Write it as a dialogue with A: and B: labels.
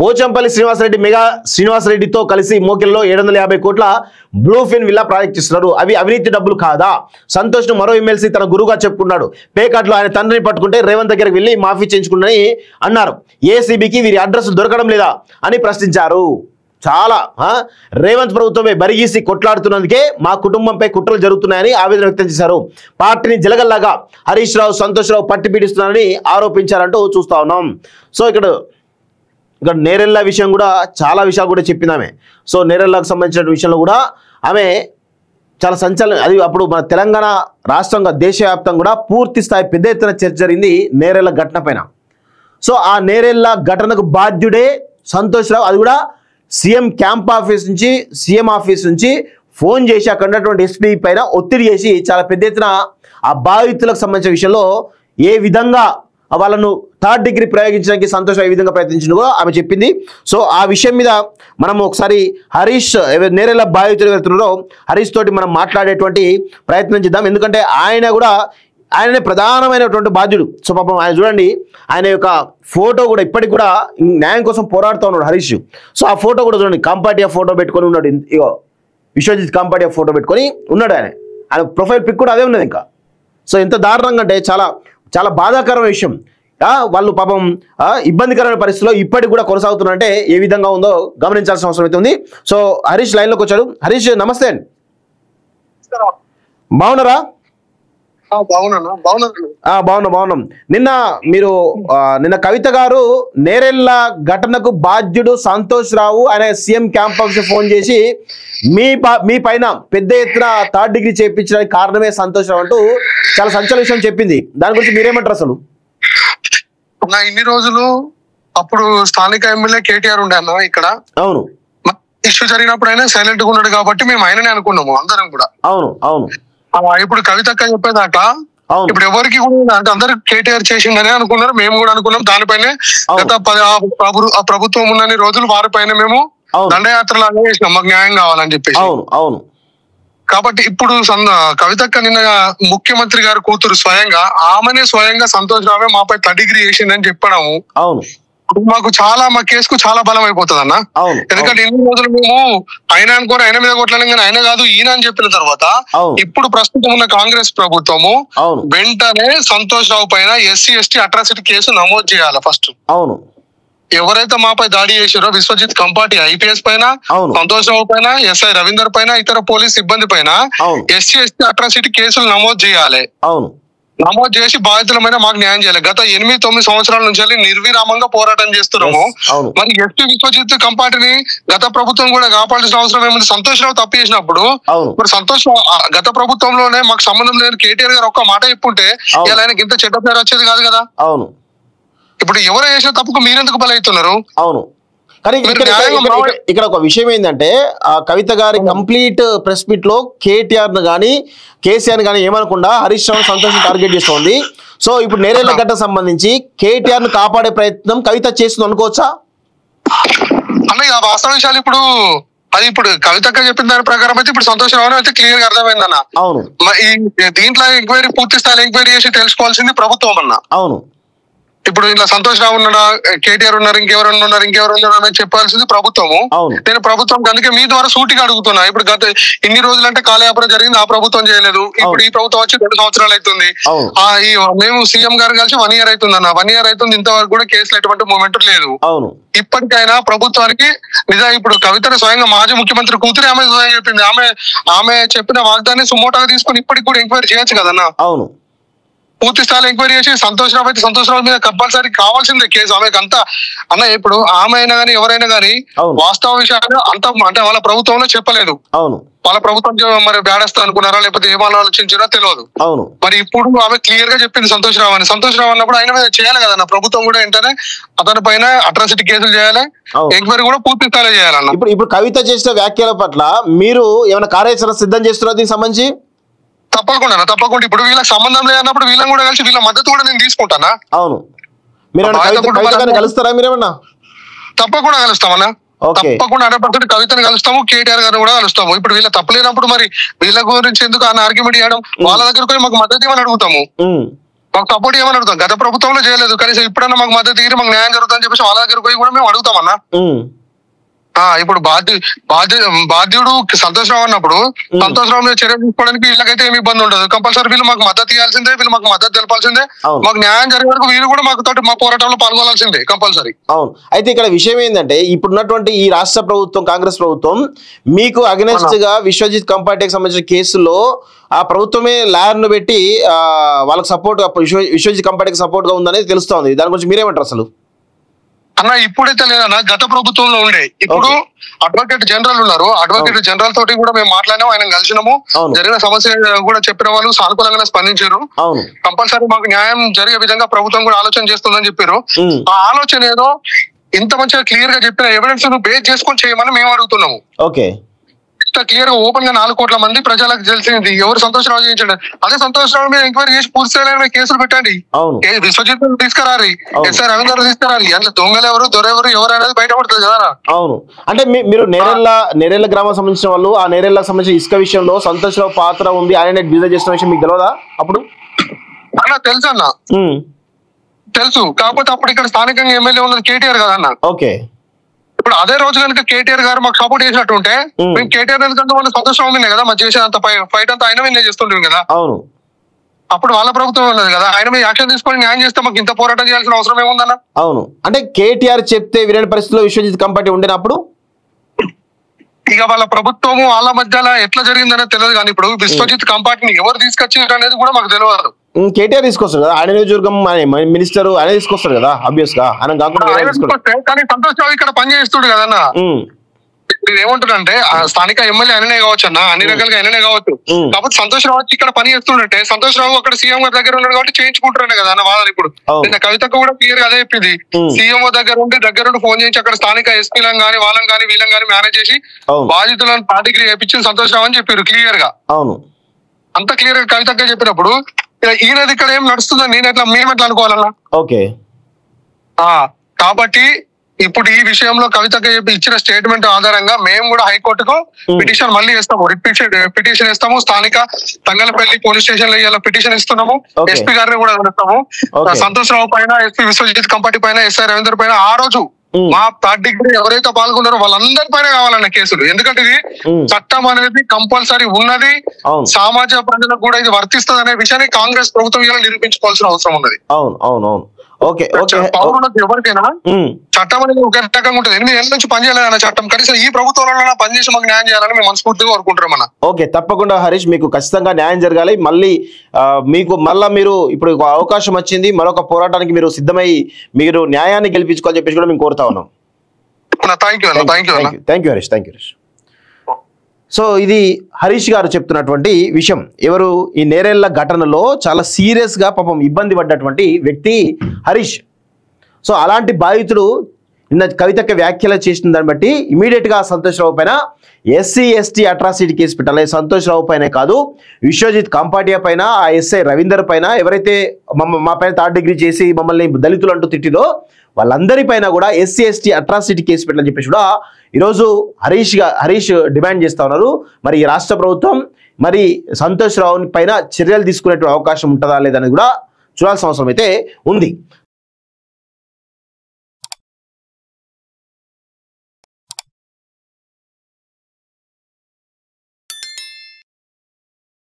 A: పోచంపల్లి శ్రీనివాసరెడ్డితో కలిసి మోకిల్లో 750 కోట్ల bluefin villa project ఇస్తున్నారు. అవి అవినీతి డబ్బులు కాదా? సంతోష్ను మరో ఎమ్మెల్సీ తన గురువుగా చెప్పుకున్నాడు. పేకాట్లో ఆయన తండ్రిని పట్టుకుంటే రేవంత్ దగ్గరికి వెళ్ళి మాఫీ చేయించుకున్నారని అన్నారు. ఏసీబీకి వీరి అడ్రస్ దొరకడం లేదా అని ప్రశ్నించారు. చాలా రేవంత్ ప్రభుత్వమే బరిగీసి కొట్లాడుతున్నందుకే మా కుటుంబంపై కుట్రలు జరుగుతున్నాయని ఆవేదన వ్యక్తం చేశారు. పార్టీని జలగల్లాగా హరీష్ రావు, సంతోష్ రావు పట్టి పీడిస్తున్నారని ఆరోపించారంటూ చూస్తా ఉన్నాం. సో ఇక్కడ నేరెళ్ళ విషయం కూడా చాలా విషయాలు కూడా చెప్పింది ఆమె. సో నేరెళ్ళకు సంబంధించిన విషయంలో కూడా ఆమె చాలా సంచలనం. అది అప్పుడు మన తెలంగాణ రాష్ట్రంగా దేశవ్యాప్తంగా కూడా పూర్తి స్థాయి పెద్ద ఎత్తున చర్చ జరిగింది నేరెళ్ళ ఘటన పైన. సో ఆ నేరెళ్ళ ఘటనకు బాధ్యుడే సంతోష్ రావు. అది కూడా సీఎం క్యాంప్ ఆఫీస్ నుంచి, సీఎం ఆఫీస్ నుంచి ఫోన్ చేసి అక్కడ ఉన్నటువంటి ఎస్పీ పైన ఒత్తిడి చేసి చాలా పెద్ద ఎత్తున ఆ బాధితులకు సంబంధించిన విషయంలో ఏ విధంగా వాళ్ళను థర్డ్ డిగ్రీ ప్రయోగించడానికి సంతోషం ఏ విధంగా ప్రయత్నించింది కూడా ఆమె చెప్పింది. సో ఆ విషయం మీద మనం ఒకసారి హరీష్ నేరెళ్ళ బాధితులు ఎవరుతున్నారో హరీష్ తోటి మనం మాట్లాడేటువంటి ప్రయత్నం చేద్దాం. ఎందుకంటే ఆయననే ప్రధానమైనటువంటి బాధ్యుడు. సో పాపం ఆయన చూడండి, ఆయన యొక్క ఫోటో కూడా ఇప్పటికి కూడా న్యాయం కోసం పోరాడుతూ ఉన్నాడు హరీష్. సో ఆ ఫోటో కూడా చూడండి, కంపాటియా ఫోటో పెట్టుకొని ఉన్నాడు. ఇగో విశ్వజిత్ కంపాటియా ఫోటో పెట్టుకొని ఉన్నాడు. ఆయన ప్రొఫైల్ పిక్ కూడా అదే ఉన్నది ఇంకా. సో ఎంత దారుణంగా అంటే చాలా చాలా బాధాకరమైన విషయం. వాళ్ళు పాపం ఇబ్బందికరమైన పరిస్థితుల్లో ఇప్పటికి కూడా కొనసాగుతున్నారంటే ఏ విధంగా ఉందో గమనించాల్సిన అవసరం అయితే ఉంది. సో హరీష్ లైన్లోకి వచ్చాడు. హరీష్ నమస్తే అండి, బాగున్నారా? బాగున్నాం. నిన్న కవిత గారు నేరెళ్ళ ఘటనకు బాధ్యుడు సంతోష్ రావు, ఆయన సీఎం క్యాంప్ ఆఫీస్ ఫోన్ చేసి మీ పైన పెద్ద ఎత్తున థర్డ్ డిగ్రీ చేయించడానికి కారణమే సంతోష్ రావు అంటూ చాలా సంచలన విషయం చెప్పింది. దాని గురించి మీరేమంటారు అసలు?
B: ఇన్ని రోజులు అప్పుడు స్థానిక ఎమ్మెల్యే కేటీఆర్ ఉండే అన్న ఇక్కడ. అవును, ఇష్యూ జరిగినప్పుడు ఆయన సైలెంట్ గా ఉన్నాడు కాబట్టి మేము ఆయననే అనుకున్నాము అందరం కూడా. అవును. ఇప్పుడు కవితక్క చెప్పేదాకా ఇప్పుడు ఎవరికి కూడా అంటే అందరు కేటీఆర్ చేసిండనే అనుకున్నారు, మేము కూడా అనుకున్నాం. దానిపైనే గత ప్రభుత్వం ఉన్నన్ని రోజులు వారిపైన మేము దండయాత్ర లాగా చేసినాం, మాకు న్యాయం కావాలని చెప్పేసి. అవును. కాబట్టి ఇప్పుడు కవితక్క నిన్న ముఖ్యమంత్రి గారి కూతురు ఆమెనే స్వయంగా సంతోష్ రావే మాపై థర్డ్ డిగ్రీ చేసిందని చెప్పడము మాకు మా కేసుకు చాలా బలం అయిపోతుంది అన్న. ఎందుకంటే ఎన్ని రోజులు మేము ఆయన అనుకోని ఆయన మీద కొట్టలేం కానీ ఆయన కాదు ఈయన అని చెప్పిన తర్వాత ఇప్పుడు ప్రస్తుతం ఉన్న కాంగ్రెస్ ప్రభుత్వము వెంటనే సంతోష్ రావు పైన SC/ST అట్రాసిటీ కేసు నమోదు చేయాలి ఫస్ట్. ఎవరైతే మాపై దాడి చేశారో విశ్వజిత్ కంపాటి IPS పైన, సంతోష్ రావు పైన, SI రవీందర్ పైన, ఇతర పోలీస్ సిబ్బంది పైన SC/ST అట్రాసిటీ కేసులు నమోదు చేయాలి. నమోదు చేసి బాధితులమైన మాకు న్యాయం చేయాలి. గత 8-9 సంవత్సరాల నుంచి నిర్విరామంగా పోరాటం చేస్తున్నాము. మరి SP విశ్వజిత్ కంపాటిని గత ప్రభుత్వం కూడా కాపాడాల్సిన అవసరం ఏముంది? సంతోష్ రావు తప్పు చేసినప్పుడు మరి సంతోష్ గత ప్రభుత్వంలోనే మాకు సంబంధం లేని కేటీఆర్ గారు ఒక్క మాట చెప్పుంటే ఇలా ఆయనకి ఇంత చెడ్డ పేరు వచ్చేది కాదు కదా. ఇప్పుడు ఎవరు చేసిన తప్పుకు మీరెందుకు బలవుతున్నారు? అవును.
A: కానీ ఇక్కడ ఒక విషయం ఏంటంటే కవిత గారి కంప్లీట్ ప్రెస్ మీట్ లో KTR ను కానీ KCR ని కానీ ఏమనకుండా హరీష్ రావు సంతోష్ టార్గెట్ చేస్తోంది. సో ఇప్పుడు నేరేళ్ల గడ్డ సంబంధించి KTR ను కాపాడే ప్రయత్నం కవిత చేస్తుంది అనుకోవచ్చా?
B: అన్న వాస్తవ విషయాలు ఇప్పుడు కవితక్క చెప్పిన దాని ప్రకారం అయితే ఇప్పుడు సంతోష్ రావు అయితే క్లియర్ గా అర్థమైందన్న. అవును. దీంట్లో ఎంక్వైరీ పూర్తి స్థాయి ఎంక్వైరీ చేసి తెలుసుకోవాల్సింది ప్రభుత్వం అన్న. అవును. ఇప్పుడు ఇలా సంతోష్ రావు ఉన్నాడా, KTR ఉన్నారు, ఇంకెవరు ఉన్నారు అని చెప్పాల్సింది ప్రభుత్వము. నేను ప్రభుత్వం అందుకే మీ ద్వారా సూటిగా అడుగుతున్నా. ఇప్పుడు గత ఇన్ని రోజులు అంటే కాలయాపన జరిగింది, ఆ ప్రభుత్వం చేయలేదు. ఇప్పుడు ఈ ప్రభుత్వం వచ్చి 2 సంవత్సరాలు అవుతుంది. మేము సీఎం గారు కలిసి 1 year అవుతుంది అన్న. 1 year అవుతుంది, ఇంతవరకు కూడా కేసులు ఎటువంటి మూమెంట్ లేదు. ఇప్పటికైనా ప్రభుత్వానికి ఇప్పుడు కవితను స్వయంగా మాజీ ముఖ్యమంత్రి కూతురు ఆమె చెప్పింది, ఆమె చెప్పిన వాగ్దాన్ని సుమోటోగా తీసుకుని ఇప్పటికి కూడా ఎంక్వైరీ చేయొచ్చు కదన్నా. అవును. పూర్తి స్థాయిలో ఎంక్వైరీ చేసి సంతోష్ రావు అయితే సంతోష్ రావు మీద కంపల్సరీ కావాల్సిందే కేసు. ఆమెకు అంతా అన్న ఇప్పుడు ఆమె అయినా కానీ ఎవరైనా కానీ వాస్తవ విషయాలు అంటే వాళ్ళ ప్రభుత్వంలో చెప్పలేదు. వాళ్ళ ప్రభుత్వం మరి బ్యాడేస్తా అనుకున్నారా లేకపోతే ఏమని ఆలోచించారో తెలియదు. మరి ఇప్పుడు ఆమె క్లియర్ గా చెప్పింది సంతోష్ రావు అని. సంతోష్ రావు అన్నప్పుడు ఆయన మీద చేయాలి కదన్న ప్రభుత్వం కూడా. వెంటనే అతని పైన అట్రాసిటీ కేసులు చేయాలి, ఎంక్వైరీ కూడా పూర్తి స్థాయిలో చేయాలన్న.
A: ఇప్పుడు కవిత చేసిన వ్యాఖ్యల పట్ల మీరు ఏమైనా కార్యాచరణ సిద్ధం చేస్తున్నారు దీనికి సంబంధించి?
B: తప్పకుండా ఇప్పుడు వీళ్ళకి సంబంధం లేనప్పుడు వీళ్ళని కూడా కలిసి వీళ్ళ మద్దతు కూడా నేను తీసుకుంటానా. అవును.
A: కలుస్తారా మీరేమన్నా?
B: తప్పకుండా కలుస్తామన్నా. తప్పకుండా 100% కవితను కలుస్తాము, KTR గారిని కూడా కలుస్తాము. ఇప్పుడు వీళ్ళ తప్పలేనప్పుడు మరి వీళ్ళ గురించి ఎందుకు ఆయన ఆర్గ్యుమెంట్ చేయడం? వాళ్ళ దగ్గర పోయి మాకు మద్దతు ఇవ్వని అడుగుతాము. మాకు సపోర్ట్ ఏమని అడుగుతాం, గత ప్రభుత్వంలో చేయలేదు కనీసం ఇప్పుడన్నా మాకు మద్దతు తీరి మాకు న్యాయం జరుగుతుందని చెప్పేసి వాళ్ళ దగ్గర పోయి కూడా మేము అడుగుతామన్నా. ఇప్పుడు బాధ్యుడు సంతోషరావు అన్నప్పుడు సంతోషరావు మీద చర్య తీసుకోవడానికి వీళ్ళకైతే ఏమి ఇబ్బంది ఉండదు. కంపల్సరీ వీళ్ళు మాకు మద్దతు ఇవ్వాల్సిందే, వీళ్ళు మాకు మద్దతు తెలపాల్సిందే, మాకు న్యాయం జరిగే వరకు వీళ్ళు కూడా మాకు తోటి మా పోరాటంలో పాల్గొనాల్సిందే కంపల్సరీ.
A: అవును. అయితే ఇక్కడ విషయం ఏంటంటే ఇప్పుడున్నటువంటి ఈ రాష్ట్ర ప్రభుత్వం కాంగ్రెస్ ప్రభుత్వం మీకు అగెనెస్ట్ గా విశ్వజిత్ కంపార్టీకి సంబంధించిన కేసులో ఆ ప్రభుత్వమే లాయర్ ను పెట్టి వాళ్ళకి సపోర్ట్ విశ్వజిత్ కంపార్టీకి సపోర్ట్ గా ఉందనేది తెలుస్తోంది. దాని గురించి మీరేమంటారు అసలు?
B: అన్న ఇప్పుడైతే లేదన్నా, గత ప్రభుత్వంలో ఉండే. ఇప్పుడు అడ్వకేట్ జనరల్ ఉన్నారు, అడ్వకేట్ జనరల్ తోటి కూడా మేము మాట్లాడినాము, ఆయన కలిసినాము, జరిగిన సమస్య కూడా చెప్పిన వాళ్ళు సానుకూలంగానే స్పందించారు. కంపల్సరీ మాకు న్యాయం జరిగే విధంగా ప్రభుత్వం కూడా ఆలోచన చేస్తుందని చెప్పారు. ఆ ఆలోచన ఏదో ఇంత మంచిగా క్లియర్ గా చెప్పిన ఎవిడెన్స్ ను బేస్ చేసుకొని చేయమని మేము అడుగుతున్నాము.
A: ఓకే,
B: ఇంత క్లియర్ గా ఓపెన్ గా 4 కోట్ల మంది ప్రజలకు తెలిసింది. ఎవరు సంతోషరావు చేయించండి, అదే సంతోషరావు మీద ఎంక్వైరీ చేసి పూర్తి స్థాయిలో కేసులు పెట్టండి. విశ్వజిత్ తీసుకురారి, ఎస్ఐ రవీంద్ర తీసుకురారి, అందులో దొంగలు ఎవరు దొరెవరు ఎవరు అనేది బయటపడుతుంది కదా. అవును.
A: అంటే మీరు నేరెళ్ళ గ్రామం సంబంధించిన వాళ్ళు, ఆ నేరెళ్ళకి సంబంధించిన ఇసుక విషయంలో సంతోషరావు పాత్ర ఉంది, ఆయన బిజినెస్ చేసిన విషయం మీకు తెలియదా? అప్పుడు
B: అన్న తెలుసు అన్న, తెలుసు. కాకపోతే అప్పుడు ఇక్కడ స్థానికంగా ఎమ్మెల్యే ఉన్నది కేటీఆర్ కదా అన్న.
A: ఓకే.
B: ఇప్పుడు అదే రోజు కనుక కేటీఆర్ గారు మాకు సపోర్ట్ చేసినట్టు ఉంటే మేము కేటీఆర్ ఎందుకంటే వాళ్ళు సంతోషం ఉంది కదా, మాకు చేసేంత ఫైట్ అంతా ఆయన మీద చేస్తుంటాం కదా.
A: అవును.
B: అప్పుడు వాళ్ళ ప్రభుత్వం ఉన్నది కదా, ఆయన మీద యాక్షన్ తీసుకొని న్యాయం చేస్తే మాకు ఇంత పోరాటం చేయాల్సిన అవసరం ఏముందన్న?
A: అవును. అంటే కేటీఆర్ చెప్తే వినని పరిస్థితిలో విశ్వజిత్ కంపార్టీ ఉండేనప్పుడు
B: ఇక వాళ్ళ ప్రభుత్వము వాళ్ళ మధ్యలో ఎట్లా జరిగిందనేది తెలియదు. కానీ ఇప్పుడు విశ్వజిత్ కంపార్టీని ఎవరు తీసుకొచ్చారు అనేది కూడా మాకు తెలియదు.
A: కేటీఆర్ తీసుకొస్తారు కదా, ఆయన నియోజకవర్గం మినిస్టర్ ఆయన తీసుకొస్తారు కదా, ఆబ్వియస్ గా ఆయన కాకుండా.
B: కానీ సంతోష్ రావు ఇక్కడ పనిచేస్తుడు కదన్నా. నేను ఏమంటున్నానంటే స్థానిక ఎమ్మెల్యే ఆయననే కావచ్చు అన్న, అన్ని రకాలుగా ఆయననే కావచ్చు. కాబట్టి సంతోష్ రావు వచ్చి ఇక్కడ పని చేస్తుండే సంతోష్ రావు అక్కడ సీఎం గారి దగ్గర ఉన్నాడు కాబట్టి చేయించుకుంటారనే కదా అన్న వాదన. ఇప్పుడు నిన్న కవితకు కూడా క్లియర్ గా అదే చెప్పింది, సీఎంఓ దగ్గరుండి ఫోన్ చేయించి అక్కడ స్థానిక ఎస్పీలను కానీ వాళ్ళని కానీ వీళ్ళని కానీ మేనేజ్ చేసి బాధితులను పార్టీకి చేయించింది సంతోష్ రావు అని చెప్పారు క్లియర్ గా. అవును, అంత క్లియర్ గా కవితగా చెప్పినప్పుడు ఈయనది ఇక్కడ ఏం నడుస్తుందని నేను ఎట్లా మేము ఎట్లా అనుకోవాలన్నా? ఓకే. కాబట్టి ఇప్పుడు ఈ విషయంలో కవితగా ఇచ్చిన స్టేట్మెంట్ ఆధారంగా మేము కూడా హైకోర్టుకు పిటిషన్ మళ్ళీ వేస్తాము, పిటిషన్ ఇస్తాము. స్థానిక తంగలపల్లి పోలీస్ స్టేషన్ లో ఇలా పిటిషన్ ఇస్తున్నాము, ఎస్పీ గారిని కూడా వేస్తాము. సంతోష్ రావు పైన, ఎస్పీ విశ్వజిత్ కంపార్టీ పైన, ఎస్ఐ రవీందర్ పైన ఆ రోజు మా పార్టీకి ఎవరైతే పాల్గొన్నారో వాళ్ళందరి పైన కావాలన్న కేసులు. ఎందుకంటే ఇది చట్టం అనేది కంపల్సరీ ఉన్నది, సామాజిక ప్రజలకు కూడా ఇది వర్తిస్తుంది అనే విషయాన్ని కాంగ్రెస్ ప్రభుత్వం ఇలా నిరూపించుకోవాల్సిన అవసరం ఉన్నది. అవును అవును అవును. Okay okay. ఎవరికైనా చట్టం అనేది ఒక రకంగా ఉంటుంది. 8 ఏళ్ళ నుంచి పనిచేయాలన్న చట్టం కనీసం ఈ ప్రభుత్వంలో పనిచేసి మాకు న్యాయం చేయాలని మేము మనస్ఫూర్తిగా కోరుకుంటాం అన్న. ఓకే, తప్పకుండా హరీష్, మీకు ఖచ్చితంగా న్యాయం జరగాలి. మళ్ళీ మీరు ఇప్పుడు అవకాశం వచ్చింది, మరొక పోరాటానికి మీరు సిద్ధమై మీరు న్యాయాన్ని గెలిపించుకోవాలని చెప్పేసి కూడా మేము కోరుతా ఉన్నాం. Thank you Harish, thank you Harish. So ఇది హరీష్ గారు చెప్తున్నటువంటి విషయం. ఎవరు ఈ నేరేళ్ల ఘటనలో చాలా సీరియస్గా పాపం ఇబ్బంది పడ్డటువంటి వ్యక్తి హరీష్. సో అలాంటి బాధితుడు నిన్న కవితకి వ్యాఖ్యలు చేసిన దాన్ని బట్టి ఇమీడియట్గా సంతోష్ రావు పైన ఎస్సీ ఎస్టీ అట్రాసిటీ కేసు పెట్టాలి. సంతోష్ రావు పైనే కాదు, విశ్వజిత్ కంపాటియా పైన, ఆ ఎస్ఐ రవీందర్ పైన, ఎవరైతే మా పైన 3rd డిగ్రీ చేసి మమ్మల్ని దళితులు అంటూ తిట్టిదో వాళ్ళందరి పైన కూడా ఎస్సీ ఎస్టీ అట్రాసిటీ కేసు పెట్టాలని చెప్పేసి కూడా ఈరోజు హరీష్ డిమాండ్ చేస్తా ఉన్నారు. మరి ఈ రాష్ట్ర ప్రభుత్వం మరి సంతోష్ రావు పైన చర్యలు తీసుకునే అవకాశం ఉంటుందా లేదనేది కూడా చూడాల్సిన అవసరం అయితే ఉంది.